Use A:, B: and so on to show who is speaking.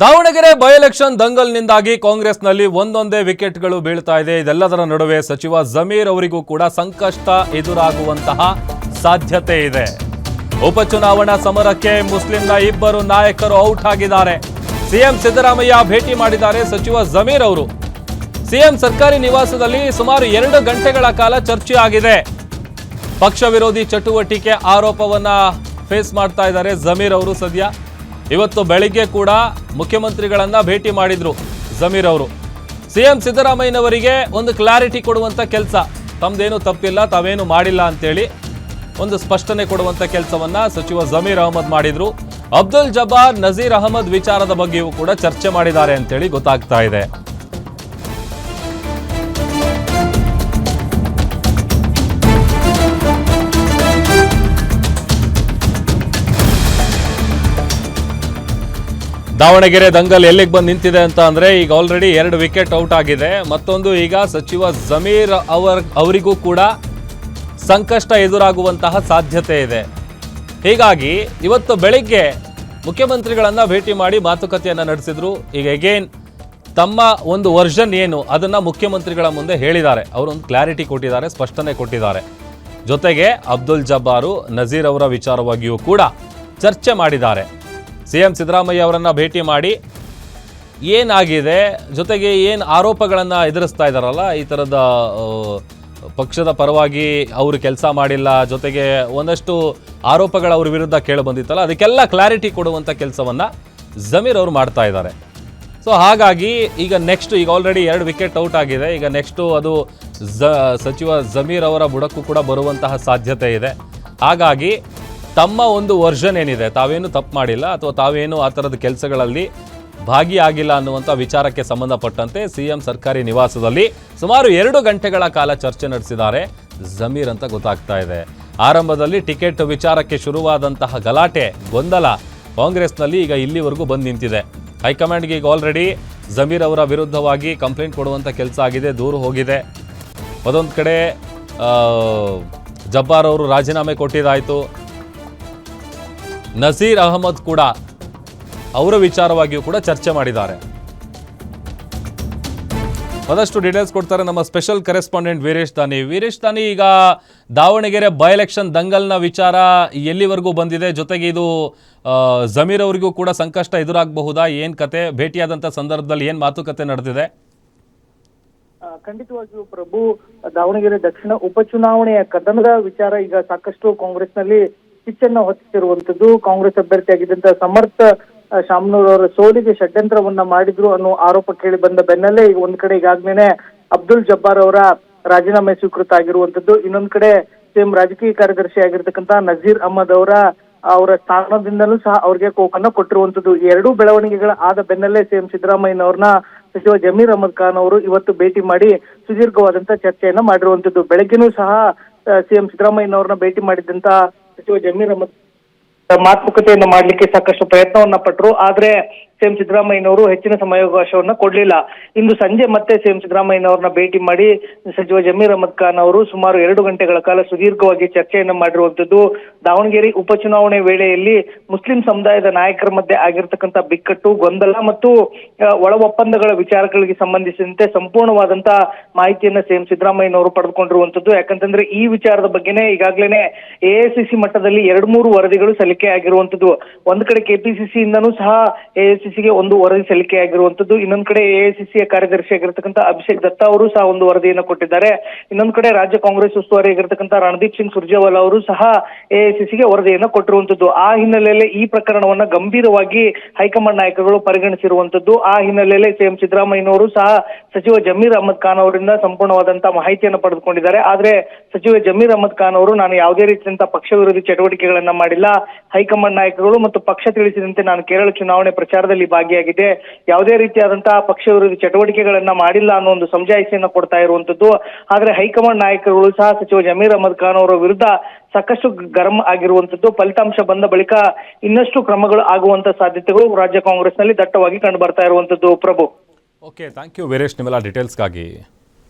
A: Davanagere by election ದಂಗಲ್ನಿಂದಾಗಿ ಕಾಂಗ್ರೆಸ್ನಲ್ಲಿ ಒಂದೊಂದೇ ವಿಕೆಟ್ಗಳು ಬೀಳ್ತಾ ಇದೆ. ಇದೆಲ್ಲದರ ನಡುವೆ ಸಚಿವ ಜಮೀರ್ ಅವರಿಗೂ ಕೂಡ ಸಂಕಷ್ಟ ಎದುರಾಗುವಂತಹ ಸಾಧ್ಯತೆ ಇದೆ. ಉಪಚುನಾವಣಾ ಸಮರಕ್ಕೆ ಮುಸ್ಲಿಂನ ಇಬ್ಬರು ನಾಯಕರು ಔಟ್ ಆಗಿದ್ದಾರೆ. ಸಿಎಂ ಸಿದ್ದರಾಮಯ್ಯ ಭೇಟಿ ಮಾಡಿದ್ದಾರೆ ಸಚಿವ ಜಮೀರ್ ಅವರು. ಸಿಎಂ ಸರ್ಕಾರಿ ನಿವಾಸದಲ್ಲಿ ಸುಮಾರು 2 ಗಂಟೆಗಳ ಕಾಲ ಚರ್ಚೆ ಆಗಿದೆ. ಪಕ್ಷ ವಿರೋಧಿ ಚಟುವಟಿಕೆ ಆರೋಪವನ್ನ ಫೇಸ್ ಮಾಡ್ತಾ ಇದ್ದಾರೆ ಜಮೀರ್ ಅವರು. ಸದ್ಯ ಇವತ್ತು ಬೆಳಿಗ್ಗೆ ಕೂಡ ಮುಖ್ಯಮಂತ್ರಿಗಳನ್ನ ಭೇಟಿ ಮಾಡಿದ್ರು ಜಮೀರ್ ಅವರು. ಸಿಎಂ ಸಿದ್ದರಾಮಯ್ಯನವರಿಗೆ ಒಂದು ಕ್ಲಾರಿಟಿ ಕೊಡುವಂತ ಕೆಲಸ, ತಮ್ದೇನು ತಪ್ಪಿಲ್ಲ, ತಾವೇನು ಮಾಡಿಲ್ಲ ಅಂತೇಳಿ ಒಂದು ಸ್ಪಷ್ಟನೆ ಕೊಡುವಂತ ಕೆಲಸವನ್ನ ಸಚಿವ ಜಮೀರ್ ಅಹಮದ್ ಮಾಡಿದ್ರು. ಅಬ್ದುಲ್ ಜಬ್ಬಾರ್, ನಜೀರ್ ಅಹಮದ್ ವಿಚಾರದ ಬಗ್ಗೆಯೂ ಕೂಡ ಚರ್ಚೆ ಮಾಡಿದ್ದಾರೆ ಅಂತೇಳಿ ಗೊತ್ತಾಗ್ತಾ ಇದೆ. ದಾವಣಗೆರೆ ದಂಗಲ್ ಎಲ್ಲಿಗೆ ಬಂದು ನಿಂತಿದೆ ಅಂತ ಅಂದ್ರೆ ಈಗ ಆಲ್ರೆಡಿ 2 ವಿಕೆಟ್ ಔಟ್ ಆಗಿದೆ. ಮತ್ತೊಂದು ಈಗ ಸಚಿವ ಜಮೀರ್ ಅವರಿಗೂ ಕೂಡ ಸಂಕಷ್ಟ ಎದುರಾಗುವಂತಹ ಸಾಧ್ಯತೆ ಇದೆ. ಹೀಗಾಗಿ ಇವತ್ತು ಬೆಳಿಗ್ಗೆ ಮುಖ್ಯಮಂತ್ರಿಗಳನ್ನ ಭೇಟಿ ಮಾಡಿ ಮಾತುಕತೆಯನ್ನ ನಡೆಸಿದ್ರು. ಈಗ ಅಗೇನ್ ತಮ್ಮ ಒಂದು ವರ್ಷನ್ ಏನು ಅದನ್ನ ಮುಖ್ಯಮಂತ್ರಿಗಳ ಮುಂದೆ ಹೇಳಿದ್ದಾರೆ. ಅವರೊಂದು ಕ್ಲಾರಿಟಿ ಕೊಟ್ಟಿದ್ದಾರೆ, ಸ್ಪಷ್ಟನೆ ಕೊಟ್ಟಿದ್ದಾರೆ. ಜೊತೆಗೆ ಅಬ್ದುಲ್ ಜಬ್ಬಾರು, ನಜೀರ್ ಅವರ ವಿಚಾರವಾಗಿಯೂ ಕೂಡ ಚರ್ಚೆ ಮಾಡಿದ್ದಾರೆ. ಸಿಎಂ ಸಿದ್ದರಾಮಯ್ಯ ಅವರನ್ನ ಭೇಟಿ ಮಾಡಿ ಏನಾಗಿದೆ, ಜೊತೆಗೆ ಏನು ಆರೋಪಗಳನ್ನು ಎದುರಿಸ್ತಾ ಇದ್ದಾರಲ್ಲ, ಈ ಥರದ ಪಕ್ಷದ ಪರವಾಗಿ ಅವರು ಕೆಲಸ ಮಾಡಿಲ್ಲ, ಜೊತೆಗೆ ಒಂದಷ್ಟು ಆರೋಪಗಳು ಅವ್ರ ವಿರುದ್ಧ ಕೇಳಿ ಬಂದಿತ್ತಲ್ಲ, ಅದಕ್ಕೆಲ್ಲ ಕ್ಲಾರಿಟಿ ಕೊಡುವಂಥ ಕೆಲಸವನ್ನು ಜಮೀರ್ ಅವರು ಮಾಡ್ತಾ ಇದ್ದಾರೆ. ಸೊ ಹಾಗಾಗಿ ಈಗ ನೆಕ್ಸ್ಟ್ ಈಗ ಆಲ್ರೆಡಿ 2 ವಿಕೆಟ್ ಔಟ್ ಆಗಿದೆ. ಈಗ ನೆಕ್ಸ್ಟು ಅದು ಸಚಿವ ಜಮೀರ್ ಅವರ ಬುಡಕ್ಕೂ ಕೂಡ ಬರುವಂತಹ ಸಾಧ್ಯತೆ ಇದೆ. ಹಾಗಾಗಿ ತಮ್ಮ ಒಂದು ವರ್ಷನ್ ಏನಿದೆ, ತಾವೇನು ತಪ್ಪು ಮಾಡಿಲ್ಲ ಅಥವಾ ತಾವೇನು ಆ ಥರದ ಕೆಲಸಗಳಲ್ಲಿ ಭಾಗಿಯಾಗಿಲ್ಲ ಅನ್ನುವಂಥ ವಿಚಾರಕ್ಕೆ ಸಂಬಂಧಪಟ್ಟಂತೆ ಸಿಎಂ ಸರ್ಕಾರಿ ನಿವಾಸದಲ್ಲಿ ಸುಮಾರು 2 ಗಂಟೆಗಳ ಕಾಲ ಚರ್ಚೆ ನಡೆಸಿದ್ದಾರೆ ಜಮೀರ್ ಅಂತ ಗೊತ್ತಾಗ್ತಾ ಇದೆ. ಆರಂಭದಲ್ಲಿ ಟಿಕೆಟ್ ವಿಚಾರಕ್ಕೆ ಶುರುವಾದಂತಹ ಗಲಾಟೆ, ಗೊಂದಲ ಕಾಂಗ್ರೆಸ್ನಲ್ಲಿ ಈಗ ಇಲ್ಲಿವರೆಗೂ ಬಂದು ನಿಂತಿದೆ. ಹೈಕಮಾಂಡ್ಗೆ ಈಗ ಆಲ್ರೆಡಿ ಜಮೀರ್ ಅವರ ವಿರುದ್ಧವಾಗಿ ಕಂಪ್ಲೇಂಟ್ ಕೊಡುವಂಥ ಕೆಲಸ ಆಗಿದೆ, ದೂರು ಹೋಗಿದೆ. ಅದೊಂದು ಕಡೆ ಜಬ್ಬಾರ್ ಅವರು ರಾಜೀನಾಮೆ ಕೊಟ್ಟಿದ್ದಾಯಿತು. ನಜೀರ್ ಅಹಮದ್ ಕೂಡ ಅವರ ವಿಚಾರವಾಗಿಯೂ ಕೂಡ ಚರ್ಚೆ ಮಾಡಿದ್ದಾರೆ. ಮತ್ತಷ್ಟು ಡೀಟೇಲ್ಸ್ ಕೊಡ್ತಾರೆ ನಮ್ಮ ಸ್ಪೆಷಲ್ ಕರೆಸ್ಪಾಂಡೆಂಟ್ ವೀರೇಶ್ ದಾನಿ. ವೀರೇಶ್ ದಾನಿ, ಈಗ ದಾವಣಗೆರೆ ಬೈ ಎಲೆಕ್ಷನ್ ದಂಗಲ್ನ ವಿಚಾರ ಎಲ್ಲಿವರೆಗೂ ಬಂದಿದೆ? ಜೊತೆಗೆ ಇದು ಜಮೀರ್ ಅವರಿಗೂ ಕೂಡ ಸಂಕಷ್ಟ ಎದುರಾಗಬಹುದಾ? ಏನು ಕತೆ? ಭೇಟಿಯಾದಂಥ ಸಂದರ್ಭದಲ್ಲಿ ಏನು ಮಾತುಕತೆ ನಡೆದಿದೆ?
B: ಖಂಡಿತವಾಗಿಯೂ ಪ್ರಭು, ದಾವಣಗೆರೆ ದಕ್ಷಿಣ ಉಪಚುನಾವಣೆಯ ಕದನದ ವಿಚಾರ ಈಗ ಸಾಕಷ್ಟು ಕಾಂಗ್ರೆಸ್ನಲ್ಲಿ ಕಿಚ್ಚನ್ನ ಹೊತ್ತಿಸಿರುವಂತದ್ದು. ಕಾಂಗ್ರೆಸ್ ಅಭ್ಯರ್ಥಿಯಾಗಿದ್ದಂತ ಸಮರ್ಥ ಶಾಮನೂರ್ ಅವರ ಸೋಲಿಗೆ ಷಡ್ಯಂತ್ರವನ್ನ ಮಾಡಿದ್ರು ಅನ್ನೋ ಆರೋಪ ಕೇಳಿ ಬಂದ ಬೆನ್ನಲ್ಲೇ ಈಗ ಒಂದ್ ಕಡೆ ಈಗಾಗ್ಲೇ ಅಬ್ದುಲ್ ಜಬ್ಬಾರ್ ಅವರ ರಾಜೀನಾಮೆ ಸ್ವೀಕೃತ ಆಗಿರುವಂತದ್ದು. ಇನ್ನೊಂದ್ ಕಡೆ ಸಿಎಂ ರಾಜಕೀಯ ಕಾರ್ಯದರ್ಶಿ ಆಗಿರ್ತಕ್ಕಂತ ನಜೀರ್ ಅಹಮದ್ ಅವರ ಸ್ಥಾನದಿಂದಲೂ ಸಹ ಅವ್ರಿಗೆ ಕೋಕನ್ನ ಕೊಟ್ಟಿರುವಂತದ್ದು. ಈ 2 ಬೆಳವಣಿಗೆಗಳ ಆದ ಬೆನ್ನಲ್ಲೇ ಸಿಎಂ ಸಿದ್ದರಾಮಯ್ಯನವ್ರನ್ನ ಸಚಿವ ಜಮೀರ್ ಅಹಮದ್ ಖಾನ್ ಅವರು ಇವತ್ತು ಭೇಟಿ ಮಾಡಿ ಸುದೀರ್ಘವಾದಂತ ಚರ್ಚೆಯನ್ನ ಮಾಡಿರುವಂತದ್ದು. ಬೆಳಗ್ಗೆನೂ ಸಹ ಸಿಎಂ ಸಿದ್ದರಾಮಯ್ಯನವ್ರನ್ನ ಭೇಟಿ ಮಾಡಿದಂತ ಸಚಿವ ಜಮೀರ್ ಅಹಮದ್ ಮಾತುಕತೆಯನ್ನ ಮಾಡ್ಲಿಕ್ಕೆ ಸಾಕಷ್ಟು ಪ್ರಯತ್ನವನ್ನ ಪಟ್ಟರು. ಆದ್ರೆ ಸಿಎಂ ಸಿದ್ದರಾಮಯ್ಯನವರು ಹೆಚ್ಚಿನ ಸಮಯಾವಕಾಶವನ್ನ ಕೊಡ್ಲಿಲ್ಲ. ಇಂದು ಸಂಜೆ ಮತ್ತೆ ಸಿಎಂ ಸಿದ್ದರಾಮಯ್ಯನವ್ರನ್ನ ಭೇಟಿ ಮಾಡಿ ಸಚಿವ ಜಮೀರ್ ಅಹಮದ್ ಖಾನ್ ಅವರು ಸುಮಾರು 2 ಗಂಟೆಗಳ ಕಾಲ ಸುದೀರ್ಘವಾಗಿ ಚರ್ಚೆಯನ್ನ ಮಾಡಿರುವಂತದ್ದು. ದಾವಣಗೆರೆ ಉಪಚುನಾವಣೆ ವೇಳೆಯಲ್ಲಿ ಮುಸ್ಲಿಂ ಸಮುದಾಯದ ನಾಯಕರ ಮಧ್ಯೆ ಆಗಿರ್ತಕ್ಕಂಥ ಬಿಕ್ಕಟ್ಟು, ಗೊಂದಲ ಮತ್ತು ಒಳ ಒಪ್ಪಂದಗಳ ವಿಚಾರಗಳಿಗೆ ಸಂಬಂಧಿಸಿದಂತೆ ಸಂಪೂರ್ಣವಾದಂತ ಮಾಹಿತಿಯನ್ನ ಸಿಎಂ ಸಿದ್ದರಾಮಯ್ಯನವರು ಪಡೆದುಕೊಂಡಿರುವಂತದ್ದು. ಯಾಕಂತಂದ್ರೆ ಈ ವಿಚಾರದ ಬಗ್ಗೆನೇ ಈಗಾಗಲೇ ಎಐಸಿಸಿ ಮಟ್ಟದಲ್ಲಿ 2-3 ವರದಿಗಳು ಸಲ್ಲಿಕೆ ಆಗಿರುವಂತದ್ದು. ಒಂದ್ ಕಡೆ ಕೆಪಿಸಿಸಿ ಇಂದನೂ ಸಹ ಎಐಸಿಸಿಗೆ ಒಂದು ವರದಿ ಸಲ್ಲಿಕೆ ಆಗಿರುವಂತದ್ದು. ಇನ್ನೊಂದ್ ಕಡೆ ಎಐಸಿಸಿಯ ಕಾರ್ಯದರ್ಶಿ ಆಗಿರ್ತಕ್ಕಂಥ ಅಭಿಷೇಕ್ ದತ್ತಾ ಅವರು ಸಹ ಒಂದು ವರದಿಯನ್ನು ಕೊಟ್ಟಿದ್ದಾರೆ. ಇನ್ನೊಂದ್ ಕಡೆ ರಾಜ್ಯ ಕಾಂಗ್ರೆಸ್ ಉಸ್ತುವಾರಿ ಆಗಿರ್ತಕ್ಕಂಥ ರಣದೀಪ್ ಸಿಂಗ್ ಸುರ್ಜೇವಾಲಾ ಅವರು ಸಹ ಎಐಸಿಸಿಗೆ ವರದಿಯನ್ನು ಕೊಟ್ಟಿರುವಂತದ್ದು. ಆ ಹಿನ್ನೆಲೆಯಲ್ಲಿ ಈ ಪ್ರಕರಣವನ್ನ ಗಂಭೀರವಾಗಿ ಹೈಕಮಾಂಡ್ ನಾಯಕರುಗಳು ಪರಿಗಣಿಸಿರುವಂತದ್ದು. ಆ ಹಿನ್ನೆಲೆಯಲ್ಲಿ ಸಿಎಂ ಸಿದ್ದರಾಮಯ್ಯನವರು ಸಹ ಸಚಿವ ಜಮೀರ್ ಅಹಮದ್ ಖಾನ್ ಅವರಿಂದ ಸಂಪೂರ್ಣವಾದಂತಹ ಮಾಹಿತಿಯನ್ನು ಪಡೆದುಕೊಂಡಿದ್ದಾರೆ. ಆದ್ರೆ ಸಚಿವ ಜಮೀರ್ ಅಹಮದ್ ಖಾನ್ ಅವರು, ನಾನು ಯಾವುದೇ ರೀತಿಯಂತ ಪಕ್ಷ ವಿರೋಧಿ ಚಟುವಟಿಕೆಗಳನ್ನ ಮಾಡಿಲ್ಲ, ಹೈಕಮಾಂಡ್ ನಾಯಕರುಗಳು ಮತ್ತು ಪಕ್ಷ ತಿಳಿಸಿದಂತೆ ನಾನು ಕೇರಳ ಚುನಾವಣೆ ಪ್ರಚಾರದಲ್ಲಿ ಭಾಗಿಯಾಗಿದೆ, ಯಾವುದೇ ರೀತಿಯಾದಂತಹ ಪಕ್ಷ ವಿರೋಧಿ ಚಟುವಟಿಕೆಗಳನ್ನ ಮಾಡಿಲ್ಲ ಅನ್ನೋ ಒಂದು ಸಮಜಾಯಿಷಿಯನ್ನು ಕೊಡ್ತಾ ಇರುವಂತದ್ದು. ಆದ್ರೆ ಹೈಕಮಾಂಡ್ ನಾಯಕರುಗಳು ಸಹ ಸಚಿವ ಜಮೀರ್ ಅಹಮದ್ ಖಾನ್ ಅವರ ವಿರುದ್ಧ ಸಾಕಷ್ಟು ಗರಂ ಆಗಿರುವಂತದ್ದು. ಫಲಿತಾಂಶ ಬಂದ ಬಳಿಕ ಇನ್ನಷ್ಟು ಕ್ರಮಗಳು ಆಗುವಂತ ಸಾಧ್ಯತೆಗಳು ರಾಜ್ಯ ಕಾಂಗ್ರೆಸ್ನಲ್ಲಿ ದಟ್ಟವಾಗಿ ಕಂಡು ಬರ್ತಾ ಇರುವಂತದ್ದು. ಪ್ರಭು,
A: ಓಕೆ, ಥ್ಯಾಂಕ್ ಯು ವೀರೇಶ್ ನಿಮ್ಮೆಲ್ಲ ಡೀಟೇಲ್ಸ್ಗಾಗಿ.